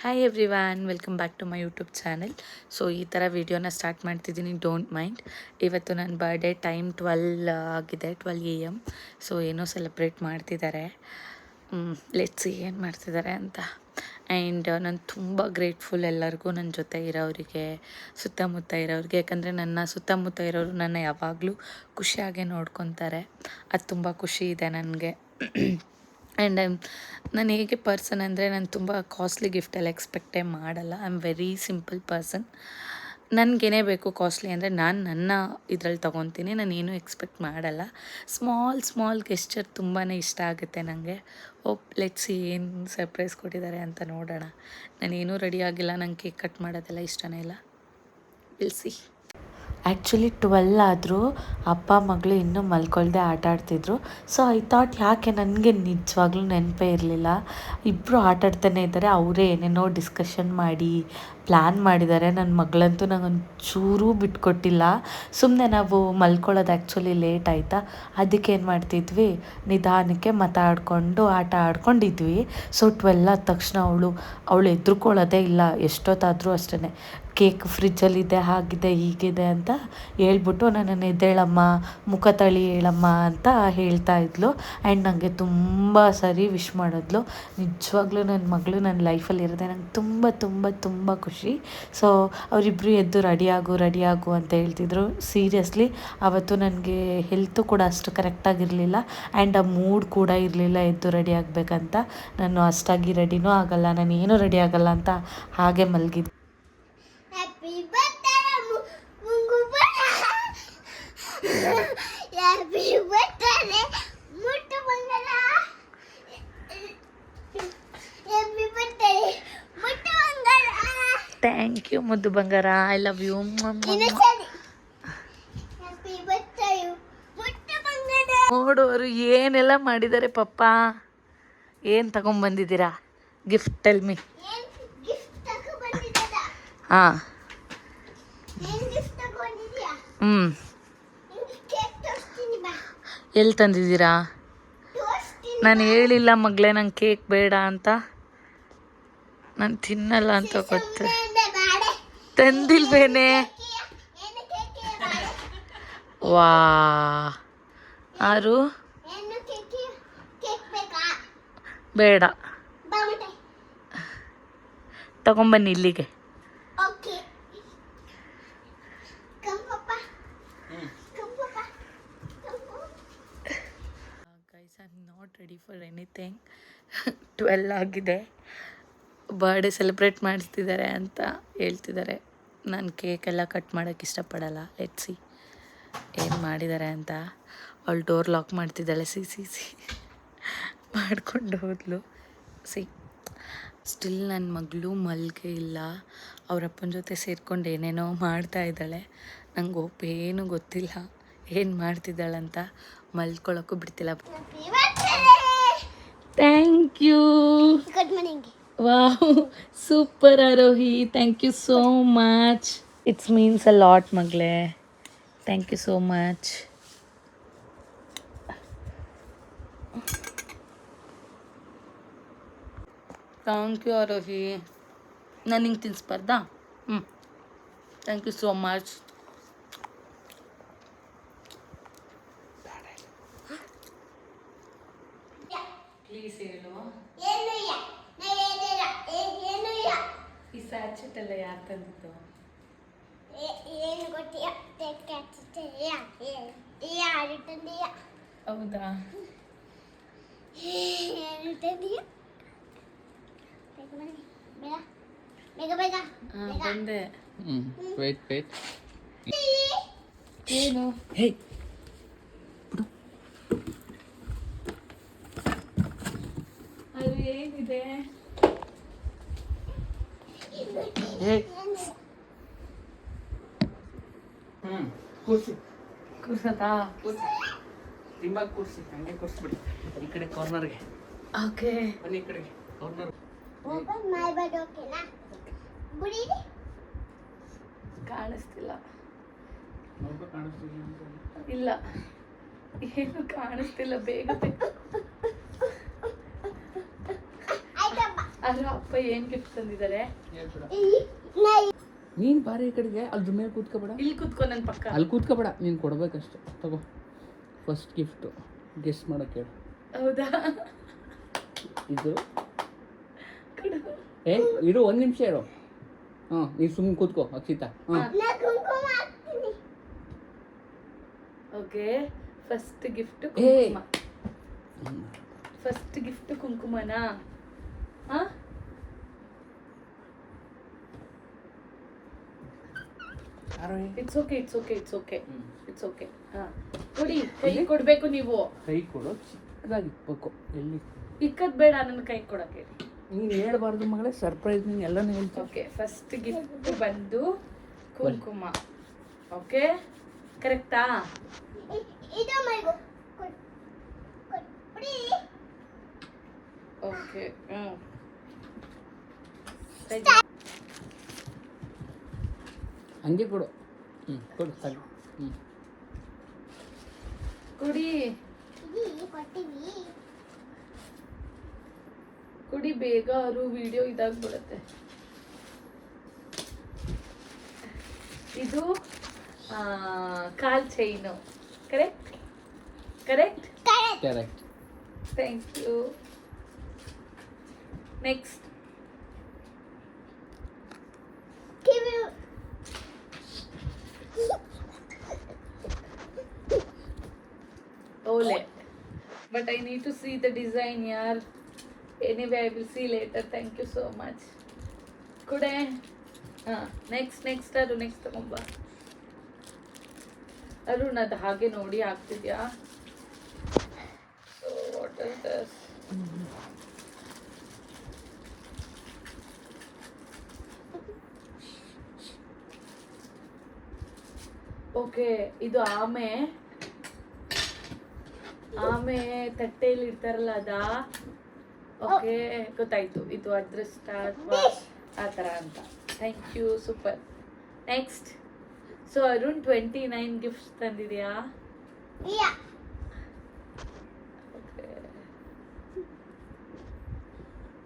Hi everyone, welcome back to my YouTube channel. So ಈ ಥರ ವೀಡಿಯೋನ ಸ್ಟಾರ್ಟ್ ಮಾಡ್ತಿದ್ದೀನಿ, ಡೋಂಟ್ ಮೈಂಡ್. ಇವತ್ತು ನನ್ನ ಬರ್ಡೇ, ಟೈಮ್ 12 ಆಗಿದೆ, 12 AM. ಸೊ ಏನೋ ಸೆಲೆಬ್ರೇಟ್ ಮಾಡ್ತಿದ್ದಾರೆ. ಲೆಟ್ಸ್ ಸಿ ಏನು ಮಾಡ್ತಿದ್ದಾರೆ ಅಂತ. ಆ್ಯಂಡ್ ನಾನು ತುಂಬ ಗ್ರೇಟ್ಫುಲ್ ಎಲ್ಲರಿಗೂ, ನನ್ನ ಜೊತೆ ಇರೋರಿಗೆ, ಸುತ್ತಮುತ್ತ ಇರೋರಿಗೆ. ಯಾಕಂದರೆ ನನ್ನ ಸುತ್ತಮುತ್ತ ಇರೋರು ನನ್ನ ಯಾವಾಗಲೂ ಖುಷಿಯಾಗೆ ನೋಡ್ಕೊತಾರೆ. ಅದು ತುಂಬ ಖುಷಿ ಇದೆ ನನಗೆ. ಆ್ಯಂಡ್ ನಾನು ಹೇಗೆ ಪರ್ಸನ್ ಅಂದರೆ, ನಾನು ತುಂಬ ಕಾಸ್ಟ್ಲಿ ಗಿಫ್ಟೆಲ್ಲ ಎಕ್ಸ್ಪೆಕ್ಟೇ ಮಾಡಲ್ಲ. I am very simple person. ನನಗೇನೇ ಬೇಕು ಕಾಸ್ಟ್ಲಿ ಅಂದರೆ ನಾನು ನನ್ನ ಇದರಲ್ಲಿ ತೊಗೊತೀನಿ. ನಾನೇನು ಎಕ್ಸ್ಪೆಕ್ಟ್ ಮಾಡಲ್ಲ. ಸ್ಮಾಲ್ ಗೆಸ್ಚರ್ ತುಂಬಾ ಇಷ್ಟ ಆಗುತ್ತೆ ನನಗೆ. ಲೆಟ್ಸ್ ಏನು ಸರ್ಪ್ರೈಸ್ ಕೊಟ್ಟಿದ್ದಾರೆ ಅಂತ ನೋಡೋಣ. ನಾನೇನೂ ರೆಡಿ ಆಗಿಲ್ಲ, ನಂಗೆ ಕೇಕ್ ಕಟ್ ಮಾಡೋದೆಲ್ಲ ಇಷ್ಟನೇ ಇಲ್ಲ. Will see. ಆ್ಯಕ್ಚುಲಿ 12 ಆದರೂ ಅಪ್ಪ ಮಗಳು ಇನ್ನೂ ಮಲ್ಕೊಳ್ದೆ ಆಟ ಆಡ್ತಿದ್ರು. ಸೊ ಐ ಥಾಟ್, ಯಾಕೆ ನನಗೆ ನಿಜವಾಗ್ಲೂ ನೆನಪೇ ಇರಲಿಲ್ಲ. ಇಬ್ಬರು ಆಟ ಆಡ್ತಾನೆ ಇದ್ದಾರೆ. ಅವರೇ ಏನೇನೋ ಡಿಸ್ಕಷನ್ ಮಾಡಿ ಪ್ಲ್ಯಾನ್ ಮಾಡಿದ್ದಾರೆ. ನನ್ನ ಮಗಳಂತೂ ನಂಗೊಂದು ಚೂರೂ ಬಿಟ್ಕೊಟ್ಟಿಲ್ಲ. ಸುಮ್ಮನೆ ನಾವು ಮಲ್ಕೊಳ್ಳೋದು ಆ್ಯಕ್ಚುಲಿ ಲೇಟ್ ಆಯಿತಾ, ಅದಕ್ಕೆ ಏನು ಮಾಡ್ತಿದ್ವಿ, ನಿಧಾನಕ್ಕೆ ಮಾತಾಡಿಕೊಂಡು ಆಟ ಆಡ್ಕೊಂಡಿದ್ವಿ. ಸೊ 12 ಆದ ತಕ್ಷಣ ಅವಳು ಎದ್ರುಕೊಳ್ಳೋದೇ ಇಲ್ಲ. ಎಷ್ಟೊತ್ತಾದರೂ ಅಷ್ಟೇ, ಕೇಕ್ ಫ್ರಿಜ್ಜಲ್ಲಿದೆ, ಹಾಗಿದೆ ಹೀಗಿದೆ ಅಂತ ಹೇಳ್ಬಿಟ್ಟು ನನ್ನನ್ನು ಎದ್ದೇಳಮ್ಮ, ಮುಖ ತಳಿ ಹೇಳಮ್ಮ ಅಂತ ಹೇಳ್ತಾ ಇದ್ಲು. ಆ್ಯಂಡ್ ನನಗೆ ತುಂಬ ಸರಿ ವಿಶ್ ಮಾಡಿದ್ಲು. ನಿಜವಾಗ್ಲೂ ನನ್ನ ಮಗಳು ನನ್ನ ಲೈಫಲ್ಲಿ ಇರೋದೆ ನಂಗೆ ತುಂಬ ತುಂಬ ತುಂಬ ಖುಷಿ. ಸೊ ಅವರಿಬ್ಬರು ಎದ್ದು ರೆಡಿಯಾಗು ಅಂತ ಹೇಳ್ತಿದ್ರು. ಸೀರಿಯಸ್ಲಿ ಅವತ್ತು ನನಗೆ ಹೆಲ್ತು ಕೂಡ ಅಷ್ಟು ಕರೆಕ್ಟಾಗಿರಲಿಲ್ಲ. ಆ್ಯಂಡ್ ಆ ಮೂಡ್ ಕೂಡ ಇರಲಿಲ್ಲ ಎದ್ದು ರೆಡಿ ಆಗಬೇಕಂತ. ನಾನು ಅಷ್ಟಾಗಿ ರೆಡಿನೂ ಆಗಲ್ಲ, ನಾನು ಏನೂ ರೆಡಿ ಆಗಲ್ಲ ಅಂತ ಹಾಗೆ ಮಲಗಿದ್ದೆ. ಥ್ಯಾಂಕ್ ಯು ಮುದ್ದು ಬಂಗಾರ, ಐ ಲವ್ ಯು. ನೋಡೋರು ಏನೆಲ್ಲ ಮಾಡಿದ್ದಾರೆ ಪಪ್ಪ. ಏನು ತಗೊಂಡ್ಬಂದಿದ್ದೀರಾ ಗಿಫ್ಟ್? Tell me. ಹಾಂ, ಎಲ್ಲಿ ತಂದಿದ್ದೀರಾ? ನಾನು ಹೇಳಿಲ್ಲ ಮಗಳೇ ನಂಗೆ ಕೇಕ್ ಬೇಡ ಅಂತ. ನಾನು ತಿನ್ನಲ್ಲ ಅಂತ ಗೊತ್ತು. ತಂದಿಲ್ವೇನೆ? ವಾ, ಆರು ಬೇಡ, ತಗೊಂಬನ್ನಿ ಇಲ್ಲಿಗೆ. Guys, I am not ready for anything. 12 ಆಗಿದೆ, ಬರ್ಡೇ ಸೆಲೆಬ್ರೇಟ್ ಮಾಡಿಸ್ತಿದ್ದಾರೆ ಅಂತ ಹೇಳ್ತಿದ್ದಾರೆ. ನಾನು ಕೇಕೆಲ್ಲ ಕಟ್ ಮಾಡೋಕ್ಕೆ ಇಷ್ಟಪಡಲ್ಲ. ಲೆಟ್ಸ್ ಸಿ ಏನು ಮಾಡಿದ್ದಾರೆ ಅಂತ. ಅವಳು ಡೋರ್ ಲಾಕ್ ಮಾಡ್ತಿದ್ದಾಳೆ. ಸಿ ಮಾಡ್ಕೊಂಡು ಹೋದ್ಲು. ಸ್ಟಿಲ್ ನನ್ನ ಮಗಳು ಮಲ್ಗೆ ಇಲ್ಲ. ಅವರಪ್ಪನ ಜೊತೆ ಸೇರ್ಕೊಂಡು ಏನೇನೋ ಮಾಡ್ತಾ ಇದ್ದಾಳೆ. ನಂಗೆ ಏನೂ ಗೊತ್ತಿಲ್ಲ ಏನು ಮಾಡ್ತಿದ್ದಾಳಂತ. ಮಲ್ಕೊಳ್ಳೋಕ್ಕೂ ಬಿಡ್ತಿಲ್ಲ. Thank you. Wow, super Arohi, thank you so much. It's means a lot ಮಗಳೇ. Thank you so much. Thank you Arohi. ನಾನು ಹಿಂಗೆ ತಿನ್ನಿಸ್ಬಾರ್ದಾ? Thank you so much. Please ಹೇಳು, ಈ ಸ್ಯಾಚೆಟ್ ಎಲ್ಲ ಯಾರು ತಂದಿದ್ದು? ಹೌದಾ? ಬಂದೆ. ಏನು? ಅದು ಏನಿದೆ? ಕೂರ್ಸದಾ? ತಿಂಬಾಗ ಕೂರ್ಸಿ, ಹಂಗೆ ಕೂರ್ಸ್ಬಿಡಿ ಈ ಕಡೆ ಕಾರ್ನರ್ಗೆ. ಓಕೆ, ಬನ್ನಿ ಈ ಕಡೆಗೆ ಕಾರ್ನರ್. ಕಾಣಿಸ್ತಿಲ್ಲ. ಇಲ್ಲ, ಏನು ಕಾಣಿಸ್ತಿಲ್ಲ. ಬೇಗ ಅದ್ರ ಅಪ್ಪ ಏನ್ ಗಿಫ್ಟ್ ತಂದಿದ್ದಾರೆ? ಹೇಳ್ಬೇಡ. ನೀನ್ ಬಾರಿ ಈ ಕಡೆಗೆ ಅದ್ರ ಮೇಲೆ ಕೂತ್ಕೋಬೇಡ. ಇಲ್ಲಿ ಕುತ್ಕೊ ನನ್ ಪಕ್ಕ. ಅಲ್ಲಿ ಕೂತ್ಕೋಬೇಡ, ನೀನು ಕೊಡ್ಬೇಕಷ್ಟೆ. ತಗೋ ಫಸ್ಟ್ ಗಿಫ್ಟು. ಗೆಸ್ ಮಾಡಕ್ಕೆ ಹೇಳು. ಹೌದಾ? ಇದು ಕೊಡು. ಇರು, ಒಂದು ನಿಮಿಷ ಇರು. ನೀನು ಸುಮ್ಮನೆ ಕೂತ್ಕೋ ಅಕ್ಷಿತಾ. ಓಕೆ, ಫಸ್ಟ್ ಗಿಫ್ಟ್ ಏ. ಕುಂಕುಮ. ಫಸ್ಟ್ ಗಿಫ್ಟ್ ಕುಂಕುಮನಾ? ಹಾ, it's okay, it's okay, it's okay, it's okay. ಹಾ, ಕೊಡಿ. ಕೈ ಕೊಡ್ಬೇಕು ನೀವು. ಕೈ ಕೊಡು, ಚಿಕ್ಕದಾಗಿ ಇಟ್ಬೇಕು. ಎಲ್ಲಿ ಇಕ್ಕದ್ ಬೇಡ, ನನ್ನ ಕೈ ಕೊಡಕ್ಕೆ. ನೀನು ಹೇಳ್ಬಾರ್ದು ಮಗಳೇ, ಸರ್ಪ್ರೈಸ್. ನೀನು ಎಲ್ಲನೂ ಹೇಳ್ತೀನಿ. ಓಕೆ, ಫಸ್ಟ್ ಗಿಫ್ಟ್ ಬಂದು ಕುಂಕುಮ. ಓಕೆ, ಕರೆಕ್ಟಾ? ಓಕೆ. ಹಂಗೆ ಕೊಡು. ಕೊಡು ಸಾಕು. ಕುಡಿ ಕುಡಿ ಬೇಗ, ಅವರು ವಿಡಿಯೋ ಇದಾಗ್ಬಿಡುತ್ತೆ. ಇದು ಕಾಲ್ chain. Correct? Correct? Correct. Thank you. Next Ole. But I need to see the design here. Anyway, I will see later. Thank you so much. Kude. Next ಅದು ನೆಕ್ಸ್ಟ್ ತಗೊಂಬ. ಅರುಣ್, ಅದು ಹಾಗೆ ನೋಡಿ ಆಗ್ತಿದ್ಯಾ? So what is this? Okay, ಇದು ಆಮೆ ತಟ್ಟೆಯಲ್ಲಿ ಇಡ್ತಾರಲ್ಲ ಅದಾ? ಓಕೆ, ಗೊತ್ತಾಯ್ತು. ಇದು ಅದೃಷ್ಟ ಅಥವಾ ಆ ಥರ ಅಂತ. Thank you, super. Next. So Arun 29 gifts ತಂದಿದ್ಯಾ? Okay,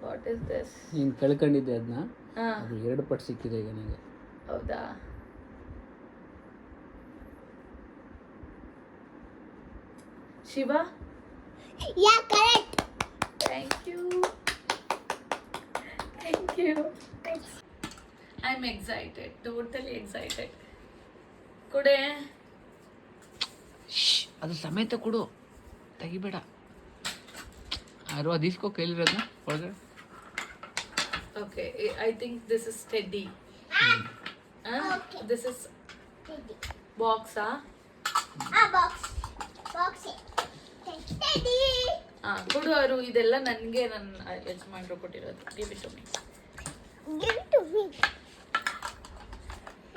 what is this? ನೀನು ಕಳ್ಕೊಂಡಿದ್ದೆ ಅದನ್ನ. ಹಾಂ, ಅದು 2 ಪಟ್ಟು ಸಿಕ್ಕಿದೆ ಈಗ ನನಗೆ. ಹೌದಾ? Shiva? Yeah, correct. Thank you. Thank you. I'm excited. Totally excited. Kude. ಅದು ಸಮೇತ ಕೊಡು, ತೆಗಿಬೇಡ. ಯಾರು ಅದು ಇಸ್ಕೋ ಕೈಲಿರೋದನ್ನ ಒಳಗಡೆ. Okay, I think this is Teddy. Okay. This is box, Box. Teddy. ಕೊಡು ಅರು. ಇದೆಲ್ಲ ನನಗೆ ನನ್ನ ಯಜಮಾನ್ರು ಕೊಟ್ಟಿರೋದು. Give it to me. Give it to me.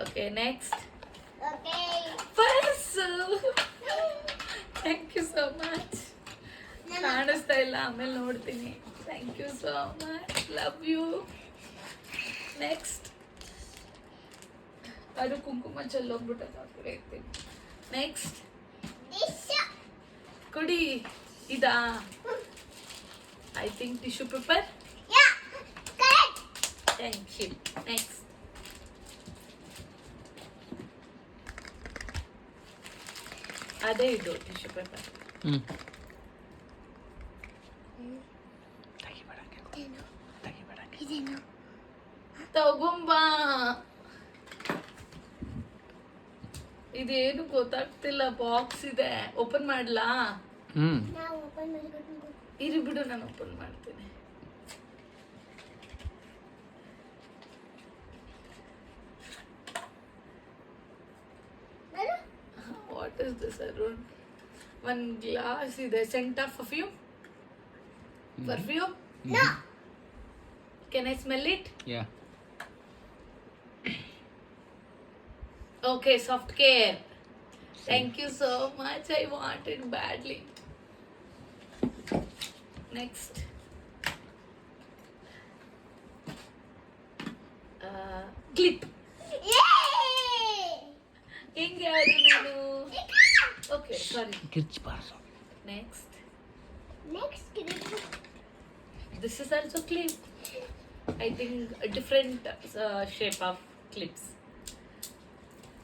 Okay, next. Okay. Purse. Thank you so much. ಕಾಣಿಸ್ತಾ ಇಲ್ಲ, ಆಮೇಲೆ ನೋಡ್ತೀನಿ. Thank you so much, love you. Next. ಅದು ಕುಂಕುಮ ಚೆಲ್ಲೋಗ್ಬಿಟ್ಟೆ. ನೆಕ್ಸ್ಟ್. ಕೊಡಿ. ಇದಾ? I think tissue paper. Yeah, correct. Thank you. Next. ಅದೇ ಇದು ಟಿಶ್ಯೂ ಪೇಪರ್. ತಗೊಂಬಾ. ಇದೇನು ಗೊತ್ತಾಗ್ತಿಲ್ಲ. ಬಾಕ್ಸ್ ಇದೆ. ಓಪನ್ ಮಾಡ್ಲಾ? Now open my good. ಇರಿ ಬಿಡು, ನಾನು ಓಪನ್ ಮಾಡ್ತೀನಿ. What is this Arun? One glass ಇದೆ. Scent of perfume? No. Can I smell it? Yeah. Okay, soft care. Thank you so much. I want it badly. Next. Clip. Yay! Hinge adu nanu. Okay, sorry. ಕಿರ್ಚ್ಬಾರ್ದು. Next. Next clip. This is also clip. I think different shape of clips.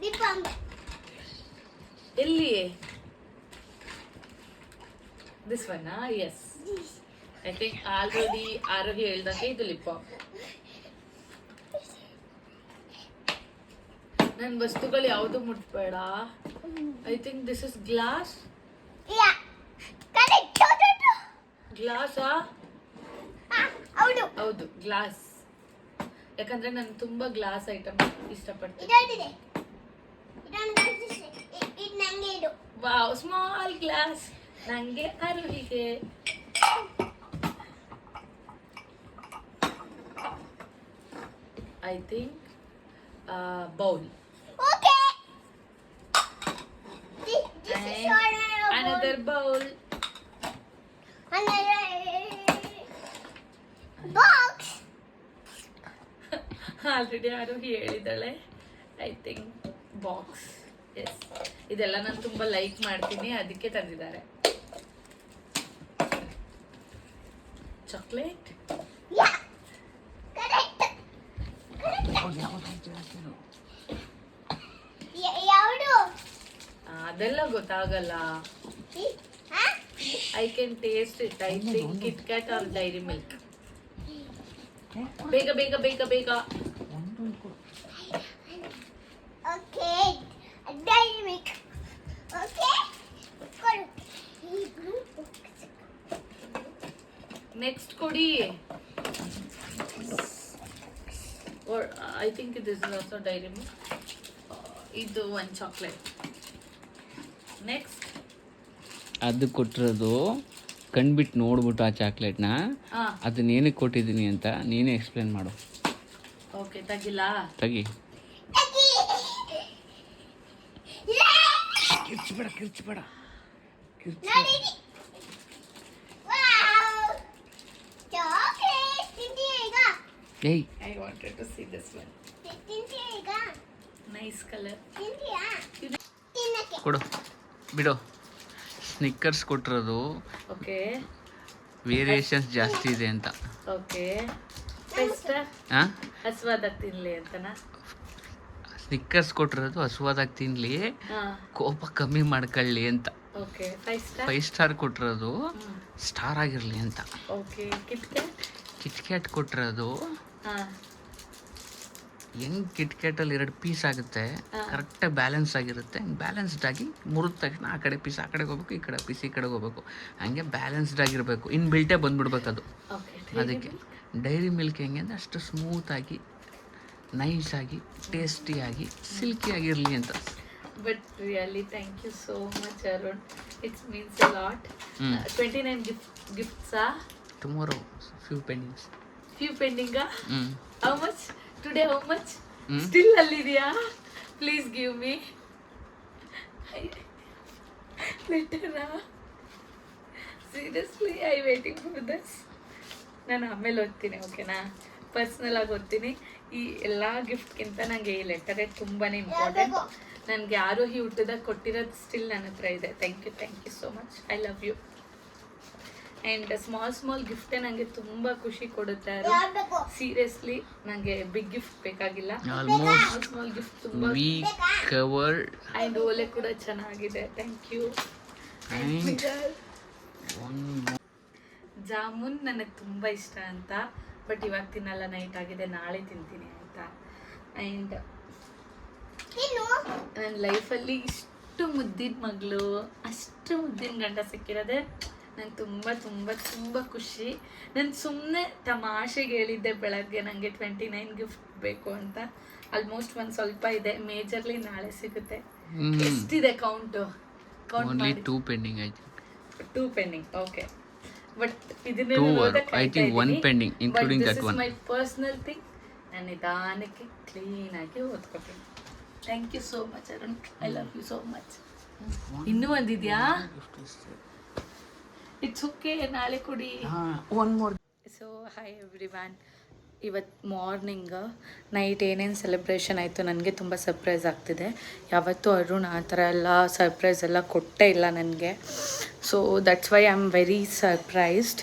Lip balm. ಎಲ್ಲಿ? This one? Yes, I think already Arohi ಹೇಳ್ದಂಗೆ ಇದು lip balm. ನನ್ನ ವಸ್ತುಗಳು ಯಾವುದು ಮುಟ್ಬೇಡ. I think this is glass. Yeah correct. ಗ್ಲಾಸಾ? ಹೌದು. ಹೌದು, ಗ್ಲಾಸ್. ಯಾಕಂದ್ರೆ ನಾನು ತುಂಬಾ ಗ್ಲಾಸ್ ಐಟಮ್ ಇಷ್ಟಪಡ್ತೀನಿ. ಇದೊಂದಿದೆ. ಇದು ನಂಗೆ ಇದು. Wow, small glass. ನಂಗೆ ಆರೋಹಿಗೆ. I think bowl. Okay. This is Another bowl. another box. Already Arohi ಹೇಳಿದ್ದಾಳೆ. I think box. ಎಸ್, ಇದೆಲ್ಲ ನಾನು ತುಂಬಾ ಲೈಕ್ ಮಾಡ್ತೀನಿ, ಅದಕ್ಕೆ ತಂದಿದ್ದಾರೆ. ಚಾಕ್ಲೇಟ್. Yeah. Correct. ಯಾವುದು? ಅದೆಲ್ಲ ಗೊತ್ತಾಗಲ್ಲ. ಹಾ? I can taste it. I think Kit Kat or Dairy Milk. ಬೇಗ ಬೇಗ ಬೇಗ ಬೇಗ. ಓಕೆ. Dairy Milk. ಓಕೆ. ಕೊಡು. ಈ ಬ್ಲೂ ಬಾಕ್ಸ್. ನೆಕ್ಸ್ಟ್ ಕೊಡಿ. I think this is also Dairy Milk. ಇದು ಒಂದು ಚಾಕ್ಲೇಟ್. ನೆಕ್ಸ್ಟ್ ಅದು ಕೊಟ್ಟಿರೋದು ಕಣ್ಬಿಟ್ಟು ನೋಡ್ಬಿಟ್ಟು ಆ ಚಾಕ್ಲೇಟ್ನ ಅದನ್ನ ಏನಕ್ಕೆ ಕೊಟ್ಟಿದ್ದೀನಿ ಅಂತ ನೀನೇ ಎಕ್ಸ್ಪ್ಲೇನ್ ಮಾಡು. ಓಕೆ, ತಗಿಲ್ಲ. ತಗಿ. ಅಕ್ಕಿ. ಕಿರ್ಚ್ಬೇಡ ಕಿರ್ಚ್ಬೇಡ. ನೋಡಿ. ವಾವ್. ಚಾಕ್ಲೇಟ್ ತಿಂತೀಯ ಈಗ? ಏಯ್, I wanted to see this one. ತಿಂತೀಯ ಈಗ? Nice colour. ತಿಂತೀಯ? ತಿನ್ನಕ್ಕೆ. ಕೊಡು ಬಿಡು. ಸ್ನಿಕ್ಕರ್ಸ್ ಕೊಟ್ಟಿರೋದು ಓಕೆ ವೇರಿಯೇಷನ್ಸ್ ಜಾಸ್ತಿ ಇದೆ ಅಂತ. ಓಕೆ, ಫಸ್ಟ್ ಹಾಂ, ಹಸ್ವಾದಾಗ ತಿನ್ಲಿ ಅಂತನಾ? ಸ್ನಿಕ್ಕರ್ಸ್ ಕೊಟ್ಟಿರೋದು ಹಸುವಾದಾಗ ತಿನ್ಲಿ, ಹಾ, ಕೋಪ ಕಮ್ಮಿ ಮಾಡ್ಕೊಳ್ಳಿ ಅಂತ. ಓಕೆ. 5 ಸ್ಟಾರ್. 5 ಸ್ಟಾರ್ ಕೊಟ್ಟಿರೋದು ಸ್ಟಾರ್ ಆಗಿರಲಿ ಅಂತ. ಓಕೆ. ಕಿಟ್ಕ್ಯಾಟ್. ಕಿಟ್ಕ್ಯಾಟ್ ಕೊಟ್ಟಿರೋದು ಹಾ, ಹೆಂಗ್ ಕಿಟ್ಕ್ಯಾಟಲ್ಲಿ 2 ಪೀಸ್ ಆಗುತ್ತೆ, ಕರೆಕ್ಟಾಗಿ ಬ್ಯಾಲೆನ್ಸ್ ಆಗಿರುತ್ತೆ. ಬ್ಯಾಲೆನ್ಸ್ಡ್ ಆಗಿ ಮುರಿದ ತಕ್ಷಣ ಆ ಕಡೆ ಪೀಸ್ ಆ ಕಡೆಗೆ ಹೋಗ್ಬೇಕು, ಈ ಕಡೆ ಪೀಸ್ ಈ ಕಡೆಗೆ ಹೋಗ್ಬೇಕು. ಹಂಗೆ ಬ್ಯಾಲೆನ್ಸ್ಡ್ ಆಗಿರಬೇಕು. ಇನ್ ಬಿಲ್ಟೇ ಬಂದ್ಬಿಡ್ಬೇಕು ಅದು. ಓಕೆ. ಅದಕ್ಕೆ ಡೈರಿ ಮಿಲ್ಕ್ ಹೆಂಗೆ ಅಂದರೆ ಅಷ್ಟು ಸ್ಮೂತಾಗಿ, ನೈಸಾಗಿ, ಟೇಸ್ಟಿಯಾಗಿ, ಸಿಲ್ಕಿಯಾಗಿರಲಿ ಅಂತ. But really thank you so much Arun. It's means a lot. 29 ಗಿಫ್ಟ್ಸಾ? Tomorrow few pendings. ಫ್ಯೂ ಪೆಂಡಿಂಗಾ? ಹ್ಞೂ. How much today? How much? Still ಅಲ್ಲಿದೆಯಾ? ಪ್ಲೀಸ್ ಗಿವ್ ಮೀ ಲೆಟರಾ. Seriously I waiting for this. ನಾನು ಆಮೇಲೆ ಓದ್ತೀನಿ, ಓಕೆನಾ? ಪರ್ಸ್ನಲ್ ಆಗಿ ಓದ್ತೀನಿ. ಈ ಎಲ್ಲ ಗಿಫ್ಟ್ಗಿಂತ ನನಗೆ ಈ ಲೆಟರೇ ತುಂಬಾ ಇಂಪಾರ್ಟೆಂಟ್. ನನಗೆ ಆರೋಹಿ ಹುಟ್ಟಿದಾಗ ಕೊಟ್ಟಿರೋದು ಸ್ಟಿಲ್ ನನ್ನ ಹತ್ರ ಇದೆ. Thank you so much. I love you. And small ಗಿಫ್ಟೇ ನನಗೆ ತುಂಬ ಖುಷಿ ಕೊಡುತ್ತೆ. ಯಾವ್ದು? ಸೀರಿಯಸ್ಲಿ ನನಗೆ ಬಿಗ್ ಗಿಫ್ಟ್ ಬೇಕಾಗಿಲ್ಲ. ಆಲ್ಮೋಸ್ಟ್ ಸ್ಮಾಲ್ ಗಿಫ್ಟ್ ತುಂಬ. We covered. ಆ್ಯಂಡ್ ಓಲೆ ಕೂಡ ಚೆನ್ನಾಗಿದೆ. Thank you. And one jamun ನನಗೆ ತುಂಬ ಇಷ್ಟ ಅಂತ, ಬಟ್ ಇವಾಗ ತಿನ್ನಲ್ಲ, ನೈಟ್ ಆಗಿದೆ, ನಾಳೆ ತಿಂತೀನಿ ಅಂತ. ಆ್ಯಂಡ್ ತಿನ್ನು. ನನ್ನ ಲೈಫಲ್ಲಿ ಇಷ್ಟು ಮುದ್ದಿನ ಮಗಳು, ಅಷ್ಟು ಮುದ್ದಿನ ಗಂಡ ಸಿಕ್ಕಿರೋದೆ ನಂಗೆ ತುಂಬ ತುಂಬ ತುಂಬ ಖುಷಿ. ನಾನು ಸುಮ್ಮನೆ ತಮಾಷೆಗೆ ಹೇಳಿದ್ದೆ ಬೆಳಗ್ಗೆ ನನಗೆ 29 ಗಿಫ್ಟ್ ಬೇಕು ಅಂತ. ಆಲ್ಮೋಸ್ಟ್ ಒಂದು ಸ್ವಲ್ಪ ಇದೆ, ಮೇಜರ್ಲಿ ನಾಳೆ ಸಿಗುತ್ತೆ. ಎಷ್ಟಿದೆ ಕೌಂಟು? ಕೌಂಟ್ ಓನ್ಲಿ ಮಾಡಿ. 2 ಪೆಂಡಿಂಗ್ ಆಯ್ತು. 2 ಪೆಂಡಿಂಗ್. ಓಕೆ, ಬಟ್ ಇದನ್ನ Two or I think 1 pending, including that one. My personal thing. ನಾನು ನಿಧಾನಕ್ಕೆ ಕ್ಲೀನಾಗಿ ಓದ್ಕೊತೀನಿ. Thank you so much Arun. I love you so much. ಇನ್ನೂ ಒಂದಿದೆಯಾ? ಇಟ್ಸ್ ಓಕೆ, ನಾಳೆ ಕೊಡಿ. One more. So hi everyone. ಇವತ್ತು ಮಾರ್ನಿಂಗ್ ನೈಟ್ ಏನೇನು ಸೆಲೆಬ್ರೇಷನ್ ಆಯಿತು ನನಗೆ ತುಂಬ ಸರ್ಪ್ರೈಸ್ ಆಗ್ತಿದೆ. ಯಾವತ್ತೂ ಅರುಣ್ ಆ ಥರ ಎಲ್ಲ ಸರ್ಪ್ರೈಸ್ ಎಲ್ಲ ಕೊಟ್ಟೇ ಇಲ್ಲ ನನಗೆ. So that's why I am very surprised.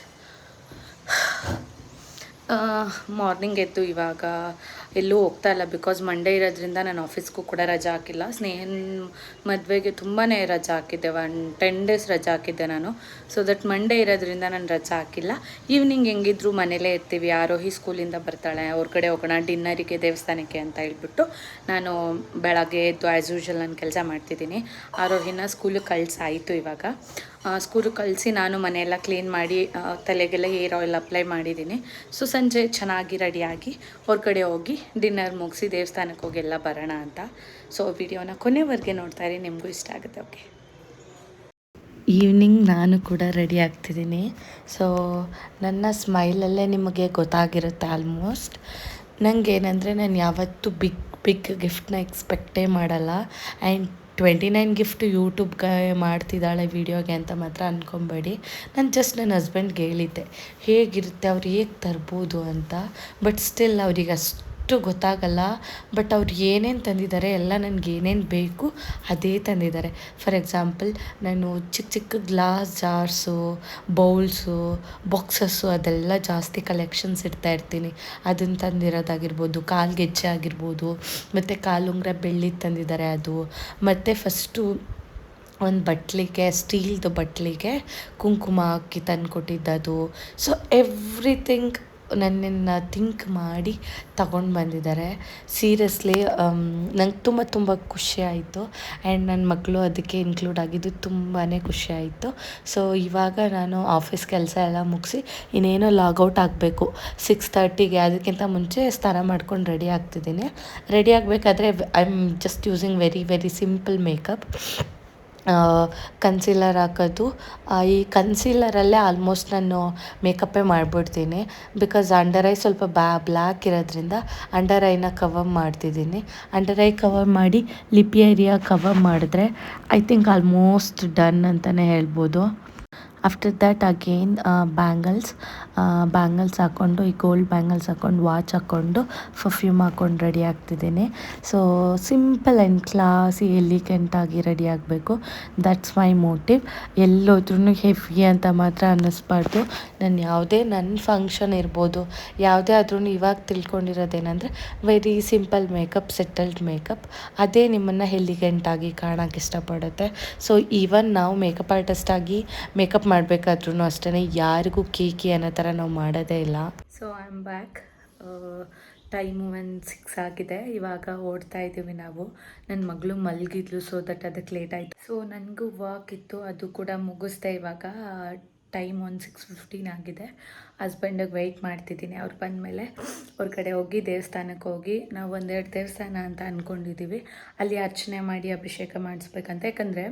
Morning ಎದ್ದು ಇವಾಗ ಎಲ್ಲೂ ಹೋಗ್ತಾ ಇಲ್ಲ, ಬಿಕಾಸ್ ಮಂಡೇ ಇರೋದ್ರಿಂದ ನಾನು ಆಫೀಸ್ಗೂ ಕೂಡ ರಜಾ ಹಾಕಿಲ್ಲ. ಸ್ನೇಹನ್ ಮದುವೆಗೆ ತುಂಬಾ ರಜಾ ಹಾಕಿದ್ದೆ, 10 ಡೇಸ್ ರಜಾ ಹಾಕಿದ್ದೆ ನಾನು. ಸೊ ದಟ್ ಮಂಡೇ ಇರೋದ್ರಿಂದ ನಾನು ರಜಾ ಹಾಕಿಲ್ಲ. ಈವ್ನಿಂಗ್ ಹೆಂಗಿದ್ರು ಮನೇಲೇ ಇರ್ತೀವಿ, ಆರೋಹಿ ಸ್ಕೂಲಿಂದ ಬರ್ತಾಳೆ, ಅವ್ರ ಕಡೆ ಹೋಗೋಣ ಡಿನ್ನರಿಗೆ ದೇವಸ್ಥಾನಕ್ಕೆ ಅಂತ ಹೇಳ್ಬಿಟ್ಟು ನಾನು ಬೆಳಗ್ಗೆ ಎದ್ದು ಆ್ಯಸ್ ಯೂಶ್ವಲ್ ನಾನು ಕೆಲಸ ಮಾಡ್ತಿದ್ದೀನಿ. ಆರೋಹಿನ ಸ್ಕೂಲಿಗೆ ಕಳಿಸಾಯಿತು. ಇವಾಗ ಸ್ಕೂಲಿಗೆ ಕಳಿಸಿ ನಾನು ಮನೆಯೆಲ್ಲ ಕ್ಲೀನ್ ಮಾಡಿ ತಲೆಗೆಲ್ಲ ಹೇರ್ ಆಯಿಲ್ ಅಪ್ಲೈ ಮಾಡಿದ್ದೀನಿ. ಸೊ ಸಂಜೆ ಚೆನ್ನಾಗಿ ರೆಡಿಯಾಗಿ ಹೊರಗಡೆ ಹೋಗಿ ಡಿನ್ನರ್ ಮುಗಿಸಿ ದೇವಸ್ಥಾನಕ್ಕೆ ಹೋಗಿ ಎಲ್ಲ ಬರೋಣ ಅಂತ. ಸೊ ವಿಡಿಯೋನ ಕೊನೆವರೆಗೆ ನೋಡ್ತಾ ಇರಿ, ನಿಮಗೂ ಇಷ್ಟ ಆಗುತ್ತೆ. ಓಕೆ, ಈವ್ನಿಂಗ್ ನಾನು ಕೂಡ ರೆಡಿ ಆಗ್ತಿದ್ದೀನಿ. ಸೊ ನನ್ನ ಸ್ಮೈಲಲ್ಲೇ ನಿಮಗೆ ಗೊತ್ತಾಗಿರುತ್ತೆ ಆಲ್ಮೋಸ್ಟ್. ನನಗೇನೆಂದರೆ ನಾನು ಯಾವತ್ತೂ ಬಿಗ್ ಗಿಫ್ಟನ್ನ ಎಕ್ಸ್ಪೆಕ್ಟೇ ಮಾಡಲ್ಲ. ಆ್ಯಂಡ್ 29 ಗಿಫ್ಟ್ ಯೂಟ್ಯೂಬ್ಗೆ ಮಾಡ್ತಿದ್ದಾಳೆ ವೀಡಿಯೋಗೆ ಅಂತ ಮಾತ್ರ ಅಂದ್ಕೊಬೇಡಿ. ನಾನು ಜಸ್ಟ್ ನನ್ನ ಹಸ್ಬೆಂಡ್ಗೆ ಹೇಳಿದ್ದೆ ಹೇಗಿರುತ್ತೆ, ಅವ್ರು ಹೇಗೆ ತರ್ಬೋದು ಅಂತ. ಬಟ್ ಸ್ಟಿಲ್ ಅವ್ರಿಗೆ ಅಷ್ಟು ಗೊತ್ತಾಗಲ್ಲ. ಬಟ್ ಅವ್ರು ಏನೇನು ತಂದಿದ್ದಾರೆ ಎಲ್ಲ ನನಗೆ ಏನೇನು ಬೇಕು ಅದೇ ತಂದಿದ್ದಾರೆ. ಫಾರ್ ಎಕ್ಸಾಂಪಲ್, ನಾನು ಚಿಕ್ಕ ಚಿಕ್ಕ ಗ್ಲಾಸ್ ಜಾರ್ಸು, ಬೌಲ್ಸು, ಬಾಕ್ಸಸ್ಸು ಅದೆಲ್ಲ ಜಾಸ್ತಿ ಕಲೆಕ್ಷನ್ಸ್ ಇರ್ತೀನಿ. ಅದನ್ನು ತಂದಿರೋದಾಗಿರ್ಬೋದು, ಕಾಲು ಗೆಜ್ಜೆ ಆಗಿರ್ಬೋದು, ಮತ್ತು ಕಾಲುಂಗುರ ಬೆಳ್ಳಿದು ತಂದಿದ್ದಾರೆ ಅದು. ಮತ್ತು ಫಸ್ಟು ಒಂದು ಬಟ್ಲಿಗೆ, ಸ್ಟೀಲ್ದು ಬಟ್ಲಿಗೆ ಕುಂಕುಮ ಹಾಕಿ ತಂದು ಕೊಟ್ಟಿದ್ದದು. ಸೊ ಎವ್ರಿಥಿಂಗ್ ನನ್ನನ್ನು ಥಿಂಕ್ ಮಾಡಿ ತಗೊಂಡು ಬಂದಿದ್ದಾರೆ. ಸೀರಿಯಸ್ಲಿ ನಂಗೆ ತುಂಬ ಖುಷಿ ಆಯಿತು. ಆ್ಯಂಡ್ ನನ್ನ ಮಕ್ಕಳು ಅದಕ್ಕೆ ಇನ್ಕ್ಲೂಡ್ ಆಗಿದ್ದು ತುಂಬಾ ಖುಷಿ ಆಯಿತು. ಸೊ ಇವಾಗ ನಾನು ಆಫೀಸ್ ಕೆಲಸ ಎಲ್ಲ ಮುಗಿಸಿ ಇನ್ನೇನೋ ಲಾಗೌಟ್ ಆಗಬೇಕು 6:30ಗೆ. ಅದಕ್ಕಿಂತ ಮುಂಚೆ ಸ್ನಾನ ಮಾಡ್ಕೊಂಡು ರೆಡಿ ಆಗ್ತಿದ್ದೀನಿ. ರೆಡಿ ಆಗಬೇಕಾದ್ರೆ I am just using very simple makeup. Concealer ಹಾಕೋದು. ಈ ಕನ್ಸೀಲರಲ್ಲೇ ಆಲ್ಮೋಸ್ಟ್ ನಾನು ಮೇಕಪ್ಪೇ ಮಾಡಿಬಿಡ್ತೀನಿ. ಬಿಕಾಸ್ ಅಂಡರ್ ಐ ಸ್ವಲ್ಪ ಬ್ಲ್ಯಾಕ್ ಇರೋದ್ರಿಂದ ಅಂಡರ್ ಐನ ಕವರ್ ಮಾಡ್ತಿದ್ದೀನಿ. ಅಂಡರ್ ಐ ಕವರ್ ಮಾಡಿ ಲಿಪ್ ಏರಿಯಾ ಕವರ್ ಮಾಡಿದ್ರೆ ಐ ಥಿಂಕ್ ಆಲ್ಮೋಸ್ಟ್ ಡನ್ ಅಂತಲೇ ಹೇಳ್ಬೋದು. ಆಫ್ಟರ್ ದ್ಯಾಟ್ ಅಗೇನ್ ಬ್ಯಾಂಗಲ್ಸ್ ಹಾಕ್ಕೊಂಡು, ಈ ಗೋಲ್ಡ್ ಬ್ಯಾಂಗಲ್ಸ್ ಹಾಕ್ಕೊಂಡು, ವಾಚ್ ಹಾಕ್ಕೊಂಡು, ಪರ್ಫ್ಯೂಮ್ ಹಾಕ್ಕೊಂಡು ರೆಡಿ ಆಗ್ತಿದ್ದೀನಿ. ಸೊ ಸಿಂಪಲ್ ಆ್ಯಂಡ್ ಕ್ಲಾಸಿ ಎಲಿಗೆಂಟಾಗಿ ರೆಡಿ ಆಗಬೇಕು. That's my motive. ಎಲ್ಲೋದ್ರೂ ಹೆವಿ ಅಂತ ಮಾತ್ರ ಅನ್ನಿಸ್ಬಾರ್ದು. ನಾನು ಯಾವುದೇ ನನ್ನ ಫಂಕ್ಷನ್ ಇರ್ಬೋದು, ಯಾವುದೇ ಆದ್ರೂ ಇವಾಗ ತಿಳ್ಕೊಂಡಿರೋದೇನೆಂದರೆ very simple makeup, settled makeup. ಅದೇ ನಿಮ್ಮನ್ನು ಎಲಿಗೆಂಟಾಗಿ ಕಾಣೋಕ್ಕೆ ಇಷ್ಟಪಡುತ್ತೆ. ಸೊ ಈವನ್ ನಾವು ಮೇಕಪ್ ಆರ್ಟಿಸ್ಟಾಗಿ ಮೇಕಪ್ ಮಾಡಬೇಕಾದ್ರೂ ಅಷ್ಟೇ, ಯಾರಿಗೂ ಕೇಕಿ ಅನ್ನೋ ಥರ ನಾವು ಮಾಡೋದೇ ಇಲ್ಲ. So I am back. Time 6 ಆಗಿದೆ. ಇವಾಗ ಓಡ್ತಾ ಇದ್ದೀವಿ ನಾವು. ನನ್ನ ಮಗಳು ಮಲಗಿದ್ಲು, ಸೊ ದಟ್ ಅದಕ್ಕೆ ಲೇಟ್ ಆಯಿತು. ಸೊ ನನಗೂ ವರ್ಕ್ ಇತ್ತು, ಅದು ಕೂಡ ಮುಗಿಸ್ದೆ. ಇವಾಗ ಟೈಮ್ 6:15 ಆಗಿದೆ. ಹಸ್ಬೆಂಡಿಗೆ ವೆಯ್ಟ್ ಮಾಡ್ತಿದ್ದೀನಿ. ಅವ್ರು ಬಂದಮೇಲೆ ಹೊರಗಡೆ ಹೋಗಿ ದೇವಸ್ಥಾನಕ್ಕೆ ಹೋಗಿ, ನಾವು 1-2 ದೇವಸ್ಥಾನ ಅಂತ ಅಂದ್ಕೊಂಡಿದ್ದೀವಿ. ಅಲ್ಲಿ ಅರ್ಚನೆ ಮಾಡಿ ಅಭಿಷೇಕ ಮಾಡಿಸ್ಬೇಕಂತ. ಯಾಕಂದರೆ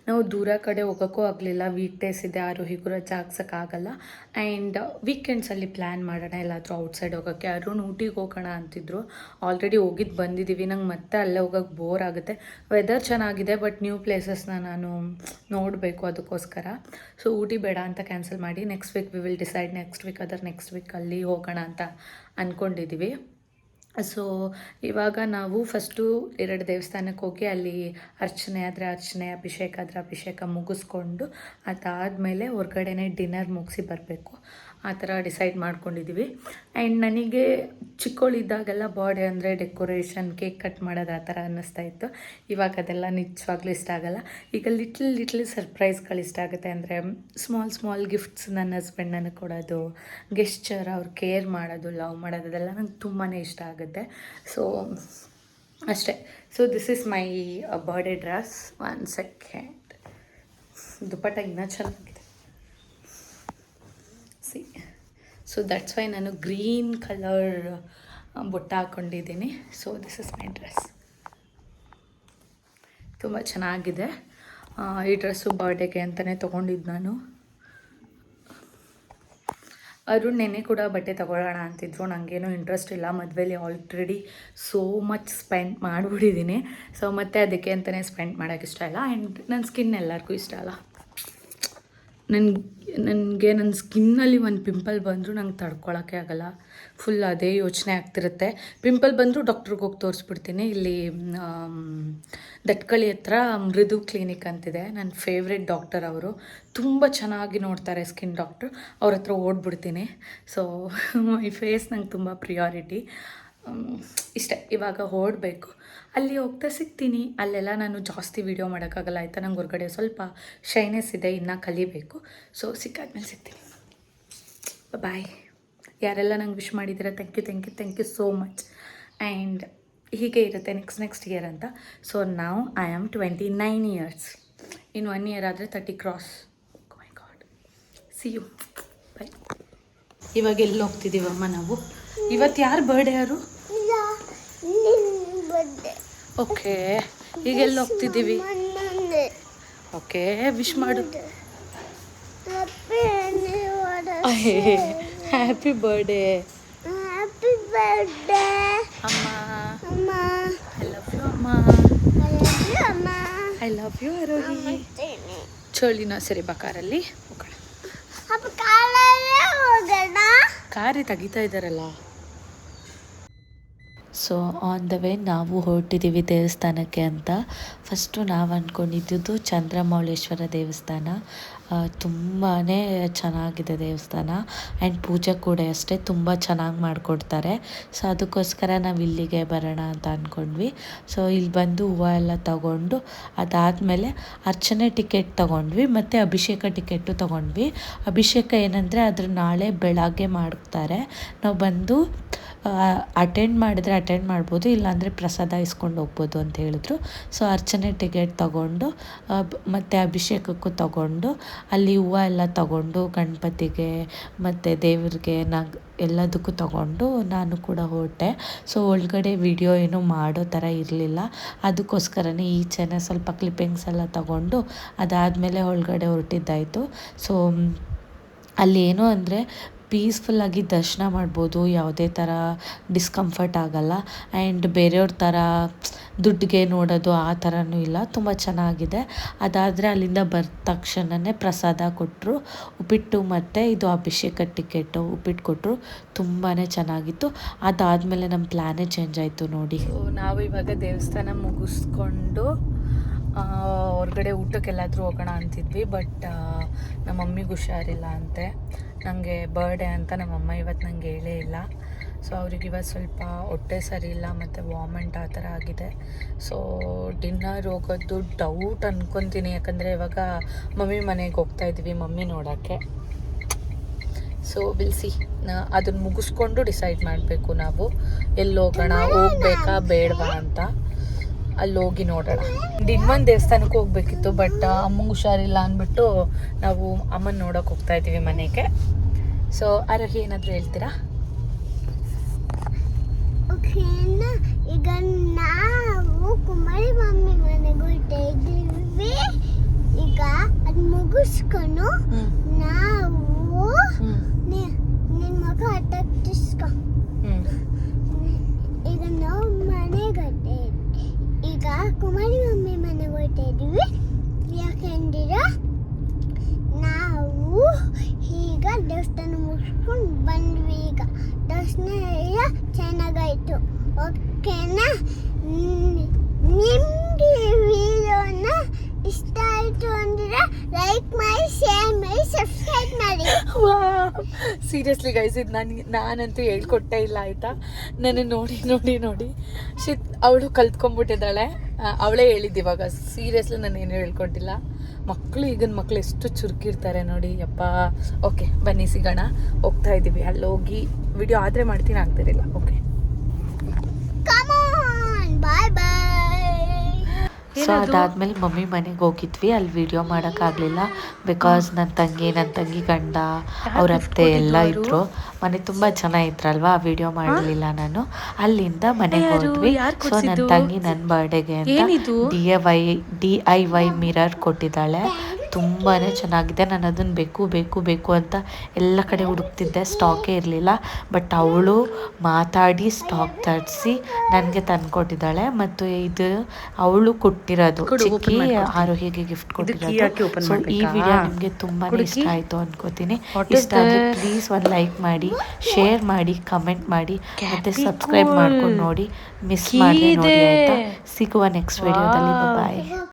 ನಾವು ದೂರ ಕಡೆ ಹೋಗೋಕ್ಕೂ ಆಗಲಿಲ್ಲ, ವೀಕ್ ಡೇಸ್ ಇದೆ, ಆರೋಹಿಗೂ ರಜೆ ಹಾಕ್ಸೋಕ್ಕಾಗಲ್ಲ. ಆ್ಯಂಡ್ ವೀಕೆಂಡ್ಸಲ್ಲಿ ಪ್ಲ್ಯಾನ್ ಮಾಡೋಣ ಎಲ್ಲಾದರೂ ಔಟ್ಸೈಡ್ ಹೋಗೋಕ್ಕೆ. ಅರುಣ್ ಊಟಿಗೆ ಹೋಗೋಣ ಅಂತಿದ್ರು. ಆಲ್ರೆಡಿ ಹೋಗಿದ್ದು ಬಂದಿದ್ದೀವಿ. ನಂಗೆ ಮತ್ತೆ ಅಲ್ಲೇ ಹೋಗೋಕ್ಕೆ ಬೋರ್ ಆಗುತ್ತೆ. ವೆದರ್ ಚೆನ್ನಾಗಿದೆ, ಬಟ್ ನ್ಯೂ ಪ್ಲೇಸಸ್ನ ನಾನು ನೋಡಬೇಕು, ಅದಕ್ಕೋಸ್ಕರ. ಸೊ ಊಟಿ ಬೇಡ ಅಂತ ಕ್ಯಾನ್ಸಲ್ ಮಾಡಿ next week we will decide. Next week ಅಲ್ಲಿ ಹೋಗೋಣ ಅಂತ ಅಂದ್ಕೊಂಡಿದ್ದೀವಿ. ಸೊ ಇವಾಗ ನಾವು ಫಸ್ಟು 2 ದೇವಸ್ಥಾನಕ್ಕೆ ಹೋಗಿ ಅಲ್ಲಿ ಅರ್ಚನೆ ಆದರೆ ಅರ್ಚನೆ, ಅಭಿಷೇಕ ಆದರೆ ಅಭಿಷೇಕ ಮುಗಿಸ್ಕೊಂಡು ಅದಾದಮೇಲೆ ಹೊರಗಡೆನೇ ಡಿನ್ನರ್ ಮುಗಿಸಿ ಬರಬೇಕು. ಆ ಥರ ಡಿಸೈಡ್ ಮಾಡ್ಕೊಂಡಿದ್ದೀವಿ. ಆ್ಯಂಡ್ ನನಗೆ ಚಿಕ್ಕವಳಿದ್ದಾಗೆಲ್ಲ ಬರ್ಡೇ ಅಂದರೆ ಡೆಕೋರೇಷನ್, ಕೇಕ್ ಕಟ್ ಮಾಡೋದು ಆ ಥರ ಅನ್ನಿಸ್ತಾ ಇತ್ತು. ಇವಾಗ ಅದೆಲ್ಲ ನಿಜವಾಗ್ಲೂ ಇಷ್ಟ ಆಗಲ್ಲ. ಈಗ ಲಿಟ್ಲ್ ಸರ್ಪ್ರೈಸ್ಗಳು ಇಷ್ಟ ಆಗುತ್ತೆ. ಅಂದರೆ ಸ್ಮಾಲ್ ಗಿಫ್ಟ್ಸ್ ನನ್ನ ಹಸ್ಬೆಂಡ್ ನನಗೆ ಕೊಡೋದು, ಗೆಸ್ಚರ್, ಅವ್ರು ಕೇರ್ ಮಾಡೋದು, ಲವ್ ಮಾಡೋದು, ಅದೆಲ್ಲ ನಂಗೆ ತುಂಬಾ ಇಷ್ಟ ಆಗುತ್ತೆ. ಸೊ ಅಷ್ಟೇ. So this is my birthday dress. 1 second. Dupatta ಇನ್ನೂ ಚೆನ್ನಾಗಿದೆ. ಸೊ ದಟ್ಸ್ ವೈ ನಾನು ಗ್ರೀನ್ ಕಲರ್ ಬುಟ್ಟ ಹಾಕ್ಕೊಂಡಿದ್ದೀನಿ. So this is my dress. ತುಂಬ ಚೆನ್ನಾಗಿದೆ. ಈ ಡ್ರೆಸ್ಸು ಬರ್ಡೇಗೆ ಅಂತಲೇ ತೊಗೊಂಡಿದ್ದು ನಾನು. ಅರುಣ್ ನೆನೆ ಕೂಡ ಬಟ್ಟೆ ತೊಗೊಳ್ಳೋಣ ಅಂತಿದ್ರು. ನನಗೇನೋ ಇಂಟ್ರೆಸ್ಟ್ ಇಲ್ಲ, ಮದುವೆಲಿ ಆಲ್ರೆಡಿ ಸೋ ಮಚ್ ಸ್ಪೆಂಡ್ ಮಾಡಿಬಿಟ್ಟಿದ್ದೀನಿ. ಸೊ ಮತ್ತೆ ಅದಕ್ಕೆ ಅಂತಲೇ ಸ್ಪೆಂಡ್ ಮಾಡೋಕ್ಕೆ ಇಷ್ಟ ಇಲ್ಲ. ಆ್ಯಂಡ್ ನನ್ನ ಸ್ಕಿನ್ ಎಲ್ಲರಿಗೂ ಇಷ್ಟ ಅಲ್ಲ. ನನಗೆ ನನ್ನ ಸ್ಕಿನ್ನಲ್ಲಿ ಒಂದು ಪಿಂಪಲ್ ಬಂದರೂ ನಂಗೆ ತಡ್ಕೊಳಕ್ಕೆ ಆಗಲ್ಲ. ಫುಲ್ ಅದೇ ಯೋಚನೆ ಆಗ್ತಿರುತ್ತೆ. ಪಿಂಪಲ್ ಬಂದರೂ ಡಾಕ್ಟ್ರಿಗೆ ಹೋಗಿ ತೋರಿಸ್ಬಿಡ್ತೀನಿ. ಇಲ್ಲಿ ದಟ್ಕಳಿ ಹತ್ರ ಮೃದು ಕ್ಲಿನಿಕ್ ಅಂತಿದೆ. ನನ್ನ ಫೇವ್ರೆಟ್ ಡಾಕ್ಟರ್ ಅವರು. ತುಂಬ ಚೆನ್ನಾಗಿ ನೋಡ್ತಾರೆ, ಸ್ಕಿನ್ ಡಾಕ್ಟ್ರು. ಅವ್ರ ಹತ್ರ ಓಡ್ಬಿಡ್ತೀನಿ. ಸೊ ಮೈ ಫೇಸ್ ನಂಗೆ ತುಂಬ ಪ್ರಿಯಾರಿಟಿ. ಇಷ್ಟೇ, ಇವಾಗ ಹೊರಡಬೇಕು. ಅಲ್ಲಿ ಹೋಗ್ತಾ ಸಿಗ್ತೀನಿ. ಅಲ್ಲೆಲ್ಲ ನಾನು ಜಾಸ್ತಿ ವೀಡಿಯೋ ಮಾಡೋಕ್ಕಾಗಲ್ಲ ಆಯಿತಾ, ನಂಗೆ ಹೊರಗಡೆ ಸ್ವಲ್ಪ ಶೈನೆಸ್ ಇದೆ, ಇನ್ನೂ ಕಲಿಬೇಕು. ಸೊ ಸಿಕ್ಕಾದ್ಮೇಲೆ ಸಿಗ್ತೀನಿ. ಬಾಯ್. ಯಾರೆಲ್ಲ ನಂಗೆ ವಿಶ್ ಮಾಡಿದ್ದೀರಾ, thank you so much. And ಹೀಗೆ ಇರುತ್ತೆ ನೆಕ್ಸ್ಟ್ ಇಯರ್ ಅಂತ. ಸೊ ನಾವು ಐ ಆಮ್ 29 ಇಯರ್ಸ್. ಇನ್ನು 1 ಇಯರ್ ಆದರೆ 30 cross. My god. See you. Bye. ಇವಾಗ ಎಲ್ಲಿ ಹೋಗ್ತಿದ್ದೀವಮ್ಮ ನಾವು? ಇವತ್ತು ಯಾರು ಬರ್ಡೇ ಯಾರು? ಓಕೆ, ಈಗ ಎಲ್ಲಿ ಹೋಗ್ತಿದ್ದೀವಿ? ಓಕೆ, ವಿಶ್ ಮಾಡು. ಹ್ಯಾಪಿ ಬರ್ಡೇ ಅಮ್ಮ. ಐ ಲವ್ ಯು ಅಮ್ಮ. I love you Arohi. ಚಳಿನ ಸರಿ ಬಾ, ಕಾರಲ್ಲಿ ಹೋಗೋಣ. ಕಾರೇ ತೆಗಿತಾ ಇದ್ದಾರಲ್ಲ. ಸೊ ಆನ್ ದ ವೇ ನಾವು ಹೊರಟಿದ್ದೀವಿ ದೇವಸ್ಥಾನಕ್ಕೆ ಅಂತ. ಫಸ್ಟು ನಾವು ಅಂದ್ಕೊಂಡಿದ್ದು ಚಂದ್ರಮೌಳೇಶ್ವರ ದೇವಸ್ಥಾನ. ತುಂಬಾ ಚೆನ್ನಾಗಿದೆ ದೇವಸ್ಥಾನ. ಆ್ಯಂಡ್ ಪೂಜೆ ಕೂಡ ಅಷ್ಟೇ ತುಂಬ ಚೆನ್ನಾಗಿ ಮಾಡಿಕೊಡ್ತಾರೆ. ಸೊ ಅದಕ್ಕೋಸ್ಕರ ನಾವು ಇಲ್ಲಿಗೆ ಬರೋಣ ಅಂತ ಅಂದ್ಕೊಂಡ್ವಿ. ಸೊ ಇಲ್ಲಿ ಬಂದು ಹೂವು ಎಲ್ಲ ತಗೊಂಡು ಅದಾದಮೇಲೆ ಅರ್ಚನೆ ಟಿಕೆಟ್ ತೊಗೊಂಡ್ವಿ ಮತ್ತು ಅಭಿಷೇಕ ಟಿಕೆಟು ತೊಗೊಂಡ್ವಿ. ಅಭಿಷೇಕ ಏನಂದರೆ ಅದ್ರ ನಾಳೆ ಬೆಳಗ್ಗೆ ಮಾಡ್ತಾರೆ. ನಾವು ಬಂದು ಅಟೆಂಡ್ ಮಾಡಿದ್ರೆ ಅಟೆಂಡ್ ಮಾಡ್ಬೋದು, ಇಲ್ಲಾಂದರೆ ಪ್ರಸಾದ ಇಸ್ಕೊಂಡು ಹೋಗ್ಬೋದು ಅಂತ ಹೇಳಿದ್ರು. ಸೊ ಅರ್ಚನೆ ಟಿಕೆಟ್ ತೊಗೊಂಡು ಮತ್ತು ಅಭಿಷೇಕಕ್ಕೂ ತೊಗೊಂಡು ಅಲ್ಲಿ ಹೂವು ಎಲ್ಲ ತೊಗೊಂಡು ಗಣಪತಿಗೆ ಮತ್ತು ದೇವ್ರಿಗೆ ಎಲ್ಲದಕ್ಕೂ ತೊಗೊಂಡು ನಾನು ಕೂಡ ಹೊರಟೆ. ಸೊ ಒಳಗಡೆ ವಿಡಿಯೋ ಏನೂ ಮಾಡೋ ಥರ ಇರಲಿಲ್ಲ. ಅದಕ್ಕೋಸ್ಕರನೇ ಈಚೆನೇ ಸ್ವಲ್ಪ ಕ್ಲಿಪ್ಪಿಂಗ್ಸ್ ಎಲ್ಲ ತೊಗೊಂಡು ಅದಾದಮೇಲೆ ಒಳಗಡೆ ಹೊರಟಿದ್ದಾಯಿತು. ಸೊ ಅಲ್ಲಿ ಏನು ಅಂದರೆ ಪೀಸ್ಫುಲ್ಲಾಗಿ ದರ್ಶನ ಮಾಡ್ಬೋದು, ಯಾವುದೇ ಥರ ಡಿಸ್ಕಂಫರ್ಟ್ ಆಗೋಲ್ಲ. ಆ್ಯಂಡ್ ಬೇರೆಯವ್ರ ಥರ ದುಡ್ಡಿಗೆ ನೋಡೋದು ಆ ಥರನೂ ಇಲ್ಲ, ತುಂಬ ಚೆನ್ನಾಗಿದೆ. ಅದಾದರೆ ಅಲ್ಲಿಂದ ಬಂದ ತಕ್ಷಣವೇ ಪ್ರಸಾದ ಕೊಟ್ಟರು, ಉಪ್ಪಿಟ್ಟು ಮತ್ತು ಇದು ಅಭಿಷೇಕ ಟಿಕೆಟು ಉಪ್ಪಿಟ್ಟು ಕೊಟ್ಟರು. ತುಂಬಾ ಚೆನ್ನಾಗಿತ್ತು. ಅದಾದಮೇಲೆ ನಮ್ಮ ಪ್ಲ್ಯಾನೇ ಚೇಂಜ್ ಆಯಿತು ನೋಡಿ. ನಾವು ಇವಾಗ ದೇವಸ್ಥಾನ ಮುಗಿಸ್ಕೊಂಡು ಹೊರಗಡೆ ಊಟಕ್ಕೆಲ್ಲಾದರೂ ಹೋಗೋಣ ಅಂತಿದ್ವಿ. ಬಟ್ ನಮ್ಮ ಮಮ್ಮಿಗೆ ಹುಷಾರಿಲ್ಲ ಅಂತೆ. ನನಗೆ ಬರ್ಡೇ ಅಂತ ನಮ್ಮಮ್ಮ ಇವತ್ತು ನನಗೆ ಹೇಳೇ ಇಲ್ಲ. ಸೊ ಅವ್ರಿಗೆ ಇವತ್ತು ಸ್ವಲ್ಪ ಹೊಟ್ಟೆ ಸರಿ ಇಲ್ಲ ಮತ್ತು ವಾಮಿಂಟ್ ಆ ಥರ ಆಗಿದೆ. ಸೊ ಡಿನ್ನರ್ ಹೋಗೋದು ಡೌಟ್ ಅಂದ್ಕೊತೀನಿ, ಯಾಕಂದರೆ ಇವಾಗ ಮಮ್ಮಿ ಮನೆಗೆ ಹೋಗ್ತಾಯಿದ್ವಿ ಮಮ್ಮಿ ನೋಡೋಕ್ಕೆ. ಸೊ ಬಿಲ್ಸಿ ಅದನ್ನು ಮುಗಿಸ್ಕೊಂಡು ಡಿಸೈಡ್ ಮಾಡಬೇಕು ನಾವು ಎಲ್ಲಿ ಹೋಗೋಣ, ಹೋಗ್ಬೇಕಾ ಬೇಡವಾ ಅಂತ. ಅಲ್ಲಿ ಹೋಗಿ ನೋಡೋಣ. ಇನ್ನೊಂದು ದೇವಸ್ಥಾನಕ್ಕೆ ಹೋಗ್ಬೇಕಿತ್ತು, ಬಟ್ ಅಮ್ಮಂಗೆ ಹುಷಾರಿಲ್ಲ ಅಂದ್ಬಿಟ್ಟು ನಾವು ಅಮ್ಮನ ನೋಡೋಕೆ ಹೋಗ್ತಾ ಇದ್ದೀವಿ ಮನೆಗೆ. ಸೊ ಆರೋಹಿ ಏನಾದರೂ ಹೇಳ್ತೀರಾ? ಈಗ ನಾವು ಕುಮಾರಿ ಮಮ್ಮಿ ಮನೆಗೆ ಹೊರಟ ಇದ್ದೀವಿ. ಈಗ ಅದು ಮುಗಿಸ್ಕೊಂಡು ನಾವು ನಿನ್ನ ಮಗ ಹತ್ತಿಸ್ಕೊ. ಈಗ ನಾವು ಮನೆಗೆ ಈಗ ಕುಮಾರಿ ಮಮ್ಮಿ ಮನೆಗೆ ಹೊರಟ ಇದ್ದೀವಿ. ಯಾಕೆಂದ್ರೆ ನಾವು ಈಗ ದೇವಸ್ಥಾನ ಮುಗಿಸ್ಕೊಂಡು ಬಂದ್ವಿ. ಈಗ ದರ್ಶನ ಎಲ್ಲ ಚೆನ್ನಾಗಾಯಿತು. ಓಕೆನಾ? ನಿಮಗೆ ವಿಡಿಯೋನ ಇಷ್ಟ ಆಯಿತು ಅಂದರೆ ಲೈಕ್ ಮಾಡಿ, ಶೇರ್ ಮಾಡಿ, ಸಬ್ಸ್ಕ್ರೈಬ್ ಮಾಡಿ. ಸೀರಿಯಸ್ಲಿ ಗೈಸ್, ಇದು ನಾನಂತೂ ಹೇಳ್ಕೊಟ್ಟೇ ಇಲ್ಲ ಆಯಿತಾ. ನಾನು ನೋಡಿ ಅವಳು ಕಲ್ತ್ಕೊಂಡ್ಬಿಟ್ಟಿದ್ದಾಳೆ. ಅವಳೇ ಹೇಳಿದ್ದು ಇವಾಗ. ಸೀರಿಯಸ್ಲಿ ನಾನು ಏನು ಹೇಳ್ಕೊಟ್ಟಿಲ್ಲ. ಈಗಿನ ಮಕ್ಕಳು ಎಷ್ಟು ಚುರುಕಿರ್ತಾರೆ ನೋಡಿ ಯಪ್ಪ. ಓಕೆ ಬನ್ನಿ ಸಿಗೋಣ. ಹೋಗ್ತಾ ಇದ್ದೀವಿ. ಅಲ್ಲಿ ಹೋಗಿ ವಿಡಿಯೋ ಆದರೆ ಮಾಡ್ತೀನಿ, ಆಗ್ತಿರಲಿಲ್ಲ. ಓಕೆ ಬಾಯ್ ಬಾಯ್. ಸೊ ಅದಾದಮೇಲೆ ಮಮ್ಮಿ ಮನೆಗೆ ಹೋಗಿದ್ವಿ. ಅಲ್ಲಿ ವಿಡಿಯೋ ಮಾಡೋಕ್ಕಾಗಲಿಲ್ಲ, ಬಿಕಾಸ್ ನನ್ನ ತಂಗಿ ಗಂಡ ಅವ್ರ ಅತ್ತೆ ಎಲ್ಲ ಇದ್ದರು. ಮನೆ ತುಂಬ ಜನ ಇದ್ರಲ್ವಾ, ವಿಡಿಯೋ ಮಾಡಲಿಲ್ಲ ನಾನು. ಅಲ್ಲಿಂದ ಮನೆಗೆ ಹೋದ್ವಿ. ಸೊ ನನ್ನ ತಂಗಿ ನನ್ನ ಬರ್ಡೇಗೆ ಅಂತ DIY ಮಿರರ್ ಕೊಟ್ಟಿದ್ದಾಳೆ. ತುಂಬಾ ಚೆನ್ನಾಗಿದೆ. ನಾನು ಅದನ್ನು ಬೇಕು ಬೇಕು ಬೇಕು ಅಂತ ಎಲ್ಲ ಕಡೆ ಹುಡುಕ್ತಿದ್ದೆ, ಸ್ಟಾಕೇ ಇರಲಿಲ್ಲ. ಬಟ್ ಅವಳು ಮಾತಾಡಿ ಸ್ಟಾಕ್ ತರಿಸಿ ನನಗೆ ತಂದುಕೊಟ್ಟಿದ್ದಾಳೆ. ಮತ್ತು ಇದು ಅವಳು ಕೊಟ್ಟಿರೋದು, ಚಿಕ್ಕಿ ಆರೋಹಿಗೆ ಗಿಫ್ಟ್ ಕೊಟ್ಟಿರೋದು. ಸೊ ಈ ವಿಡಿಯೋ ನಿಮಗೆ ತುಂಬಾ ಇಷ್ಟ ಆಯಿತು ಅನ್ಕೋತೀನಿ. ಇಷ್ಟ ಆದರೆ ಪ್ಲೀಸ್ ಒಂದು ಲೈಕ್ ಮಾಡಿ, ಶೇರ್ ಮಾಡಿ, ಕಮೆಂಟ್ ಮಾಡಿ, ಮತ್ತು ಸಬ್ಸ್ಕ್ರೈಬ್ ಮಾಡ್ಕೊಂಡು ನೋಡಿ. ಮಿಸ್ ಮಾಡಿದ್ರೆ ನೋಡಿ ಆಯಿತಾ. ಸಿಗುವ ನೆಕ್ಸ್ಟ್ ವಿಡಿಯೋದಲ್ಲಿ. ಬಾಯ್.